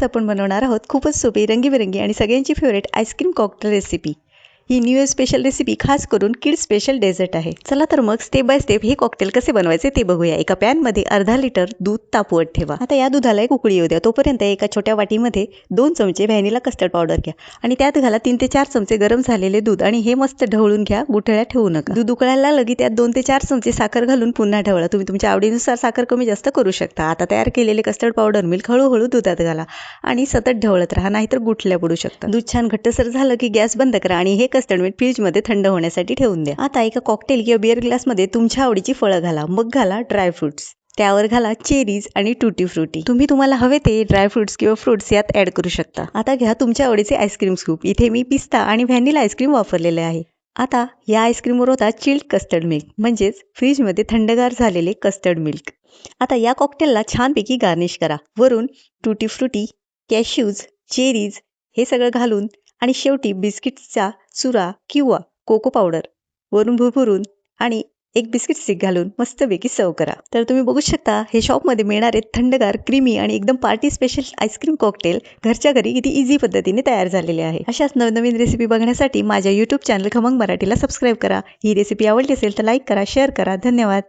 आपण बनवणार आहोत खूपच सोपी रंगीबेरंगी आणि सगळ्यांची फेवरेट आईस्क्रीम कॉकटेल रेसिपी। ही न्यू इयर स्पेशल रेसिपी खास करून किड्स स्पेशल डेझर्ट आहे। चला तर मग स्टेप बाय स्टेप हे कॉकटेल कसे बनवायचे ते बघूया। एका पॅन मध्ये अर्धा लिटर दूध तापवत ठेवा। आता या दुधाला एक उकळी येऊ द्या। तोपर्यंत एका छोट्या वाटीमध्ये 2 चमचे व्हॅनिला कस्टर्ड पावडर घ्या आणि त्यात घाला 3 ते 4 चमचे गरम झालेले दूध आणि हे मस्त ढवळून घ्या, गुठळ्या ठेवू नका। दूध उकळायला लागली त्यात 2 ते 4 चमचे साखर घालून पुन्हा ढवळा। तुम्ही तुमच्या आवडीनुसार साखर कमी जास्त करू शकता। आता तयार केलेले कस्टर्ड पावडर मिल्क हळूहळू दुधात घाला आणि सतत ढवळत राहा, नाहीतर गुठल्या पडू शकतात। दूध छान घट्टसर झालं की गॅस बंद करा आणि हे कस्टर्ड मिल्क फ्रीज मध्ये थंड होण्यासाठी ठेवून द्या। आता एका कॉकटेल किंवा बियर ग्लास मध्ये तुमच्या आवडीची फळं घाला, मग घाला ड्राय फ्रुट्स, त्यावर घाला चेरीज आणि टूटी फ्रुटी। तुम्ही तुम्हाला हवे ते ड्राय फ्रुट्स किंवा फ्रुट्स यात ऍड करू शकता। आता घ्या तुमच्या आवडीचे आईस्क्रीम स्कूप। इथे मी पिस्ता आणि व्हॅनिला आईस्क्रीम वापरलेले आहे। आता या आईस्क्रीमवर होता चिल्ड कस्टर्ड मिल्क, म्हणजेच फ्रीज मध्ये थंडगार झालेले कस्टर्ड मिल्क। आता या कॉकटेलला छानपैकी गार्निश करा, वरून टूटी फ्रुटी, कॅश्यूज, चेरीज हे सगळं घालून आणि शेवटी बिस्किट्सचा चुरा किंवा कोको पावडर वरून भुरभुरून आणि एक बिस्किट स्टिक घालून मस्तपैकी सर्व करा। तर तुम्ही बघू शकता हे शॉपमध्ये मिळणारे थंडगार, क्रीमी आणि एकदम पार्टी स्पेशल आईस्क्रीम कॉकटेल घरच्या घरी किती इझी पद्धतीने तयार झालेले आहे। अशाच नवनवीन रेसिपी बघण्यासाठी माझ्या YouTube चॅनल खमंग मराठीला सबस्क्राईब करा। ही रेसिपी आवडली असेल तर लाईक करा, शेअर करा। धन्यवाद।